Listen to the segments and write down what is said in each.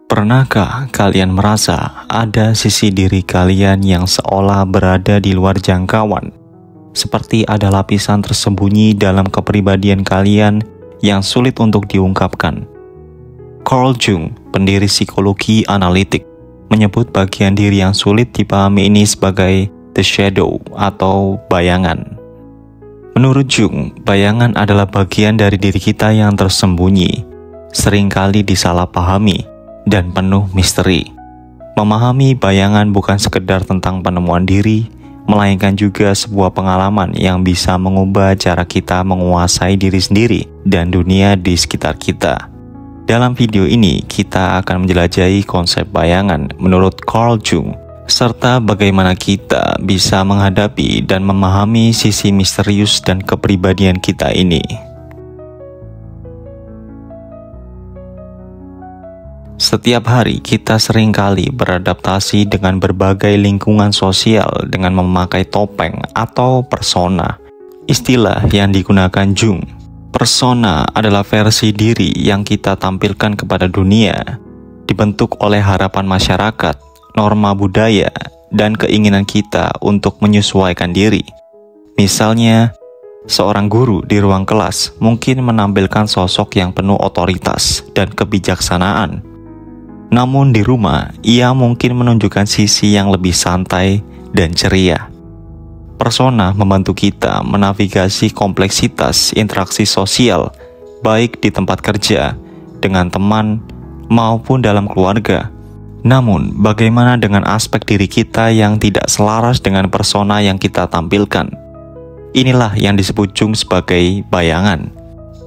Pernahkah kalian merasa ada sisi diri kalian yang seolah berada di luar jangkauan? Seperti ada lapisan tersembunyi dalam kepribadian kalian yang sulit untuk diungkapkan. Carl Jung, pendiri psikologi analitik, menyebut bagian diri yang sulit dipahami ini sebagai the shadow atau bayangan. Menurut Jung, bayangan adalah bagian dari diri kita yang tersembunyi, seringkali disalahpahami, dan penuh misteri. Memahami bayangan bukan sekedar tentang penemuan diri, melainkan juga sebuah pengalaman yang bisa mengubah cara kita menguasai diri sendiri dan dunia di sekitar kita. Dalam video ini, kita akan menjelajahi konsep bayangan menurut Carl Jung, serta bagaimana kita bisa menghadapi dan memahami sisi misterius dan kepribadian kita ini. Setiap hari kita seringkali beradaptasi dengan berbagai lingkungan sosial dengan memakai topeng atau persona. Istilah yang digunakan Jung. Persona adalah versi diri yang kita tampilkan kepada dunia, dibentuk oleh harapan masyarakat, norma budaya, dan keinginan kita untuk menyesuaikan diri. Misalnya, seorang guru di ruang kelas mungkin menampilkan sosok yang penuh otoritas dan kebijaksanaan. Namun di rumah, ia mungkin menunjukkan sisi yang lebih santai dan ceria. Persona membantu kita menavigasi kompleksitas interaksi sosial, baik di tempat kerja, dengan teman, maupun dalam keluarga. Namun, bagaimana dengan aspek diri kita yang tidak selaras dengan persona yang kita tampilkan? Inilah yang disebut Jung sebagai bayangan.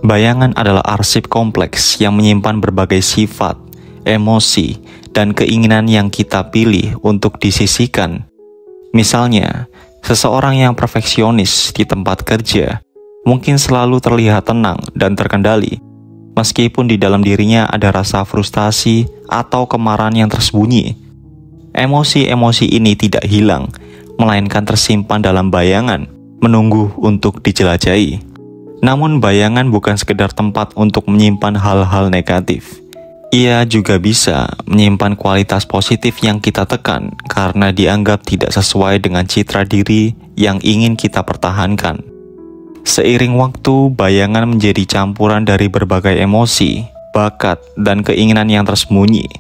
Bayangan adalah arsip kompleks yang menyimpan berbagai sifat, emosi, dan keinginan yang kita pilih untuk disisihkan. Misalnya, seseorang yang perfeksionis di tempat kerja mungkin selalu terlihat tenang dan terkendali, meskipun di dalam dirinya ada rasa frustasi atau kemarahan yang tersembunyi. Emosi-emosi ini tidak hilang, melainkan tersimpan dalam bayangan, menunggu untuk dijelajahi. Namun bayangan bukan sekedar tempat untuk menyimpan hal-hal negatif. Ia juga bisa menyimpan kualitas positif yang kita tekan karena dianggap tidak sesuai dengan citra diri yang ingin kita pertahankan. Seiring waktu, bayangan menjadi campuran dari berbagai emosi, bakat, dan keinginan yang tersembunyi.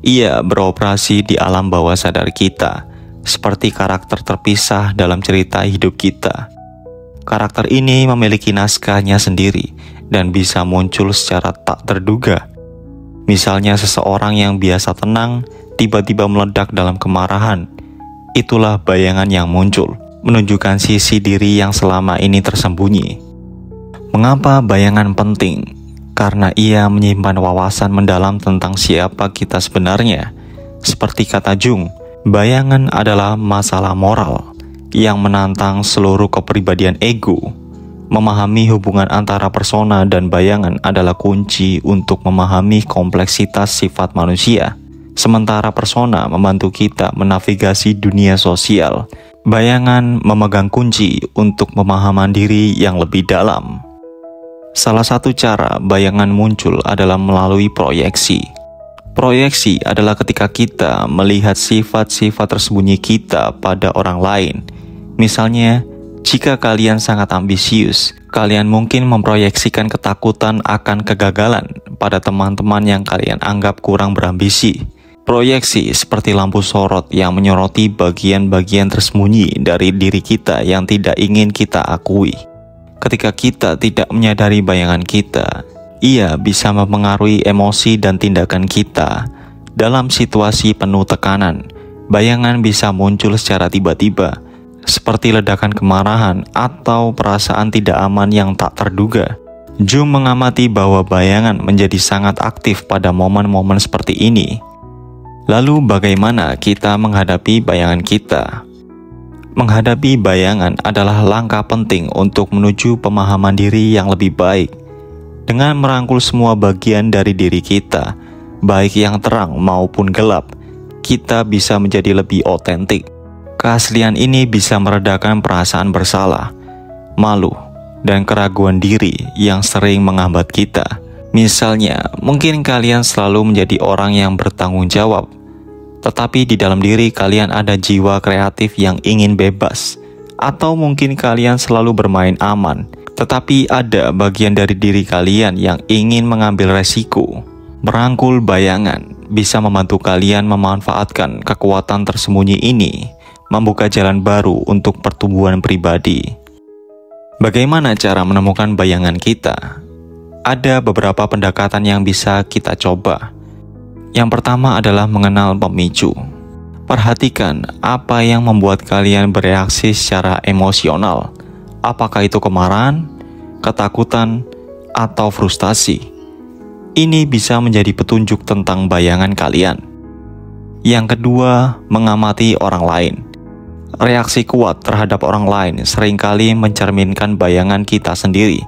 Ia beroperasi di alam bawah sadar kita, seperti karakter terpisah dalam cerita hidup kita. Karakter ini memiliki naskahnya sendiri dan bisa muncul secara tak terduga. Misalnya seseorang yang biasa tenang, tiba-tiba meledak dalam kemarahan. Itulah bayangan yang muncul, menunjukkan sisi diri yang selama ini tersembunyi. Mengapa bayangan penting? Karena ia menyimpan wawasan mendalam tentang siapa kita sebenarnya. Seperti kata Jung, bayangan adalah masalah moral yang menantang seluruh kepribadian ego. Memahami hubungan antara persona dan bayangan adalah kunci untuk memahami kompleksitas sifat manusia. Sementara persona membantu kita menavigasi dunia sosial, bayangan memegang kunci untuk pemahaman diri yang lebih dalam. Salah satu cara bayangan muncul adalah melalui proyeksi. Proyeksi adalah ketika kita melihat sifat-sifat tersembunyi kita pada orang lain. Misalnya, jika kalian sangat ambisius, kalian mungkin memproyeksikan ketakutan akan kegagalan pada teman-teman yang kalian anggap kurang berambisi. Proyeksi seperti lampu sorot yang menyoroti bagian-bagian tersembunyi dari diri kita yang tidak ingin kita akui. Ketika kita tidak menyadari bayangan kita, ia bisa mempengaruhi emosi dan tindakan kita. Dalam situasi penuh tekanan, bayangan bisa muncul secara tiba-tiba, seperti ledakan kemarahan atau perasaan tidak aman yang tak terduga. Jung mengamati bahwa bayangan menjadi sangat aktif pada momen-momen seperti ini. Lalu bagaimana kita menghadapi bayangan kita? Menghadapi bayangan adalah langkah penting untuk menuju pemahaman diri yang lebih baik. Dengan merangkul semua bagian dari diri kita, baik yang terang maupun gelap, kita bisa menjadi lebih otentik. Keaslian ini bisa meredakan perasaan bersalah, malu, dan keraguan diri yang sering menghambat kita. Misalnya, mungkin kalian selalu menjadi orang yang bertanggung jawab, tetapi di dalam diri kalian ada jiwa kreatif yang ingin bebas. Atau mungkin kalian selalu bermain aman, tetapi ada bagian dari diri kalian yang ingin mengambil resiko. Merangkul bayangan bisa membantu kalian memanfaatkan kekuatan tersembunyi ini, membuka jalan baru untuk pertumbuhan pribadi. Bagaimana cara menemukan bayangan kita? Ada beberapa pendekatan yang bisa kita coba. Yang pertama adalah mengenal pemicu. Perhatikan apa yang membuat kalian bereaksi secara emosional. Apakah itu kemarahan, ketakutan, atau frustasi? Ini bisa menjadi petunjuk tentang bayangan kalian. Yang kedua, mengamati orang lain. Reaksi kuat terhadap orang lain seringkali mencerminkan bayangan kita sendiri.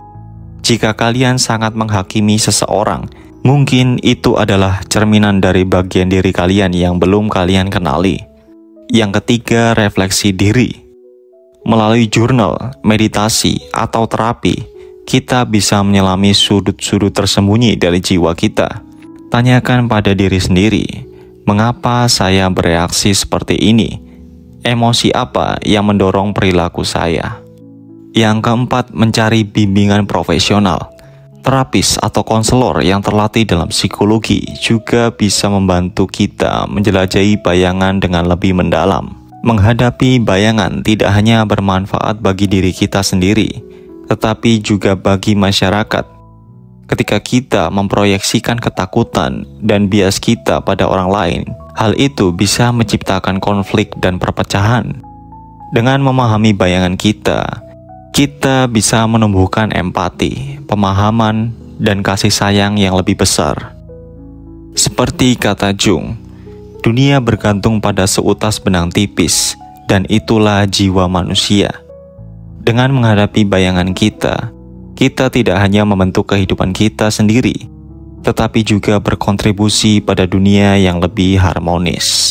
Jika kalian sangat menghakimi seseorang, mungkin itu adalah cerminan dari bagian diri kalian yang belum kalian kenali. Yang ketiga, refleksi diri. Melalui jurnal, meditasi, atau terapi, kita bisa menyelami sudut-sudut tersembunyi dari jiwa kita. Tanyakan pada diri sendiri, mengapa saya bereaksi seperti ini? Emosi apa yang mendorong perilaku saya? Yang keempat, mencari bimbingan profesional. Terapis atau konselor yang terlatih dalam psikologi juga bisa membantu kita menjelajahi bayangan dengan lebih mendalam. Menghadapi bayangan tidak hanya bermanfaat bagi diri kita sendiri, tetapi juga bagi masyarakat. Ketika kita memproyeksikan ketakutan dan bias kita pada orang lain, hal itu bisa menciptakan konflik dan perpecahan. Dengan memahami bayangan kita bisa menumbuhkan empati, pemahaman, dan kasih sayang yang lebih besar. Seperti kata Jung, dunia bergantung pada seutas benang tipis, dan itulah jiwa manusia. Dengan menghadapi bayangan kita tidak hanya membentuk kehidupan kita sendiri, tetapi juga berkontribusi pada dunia yang lebih harmonis.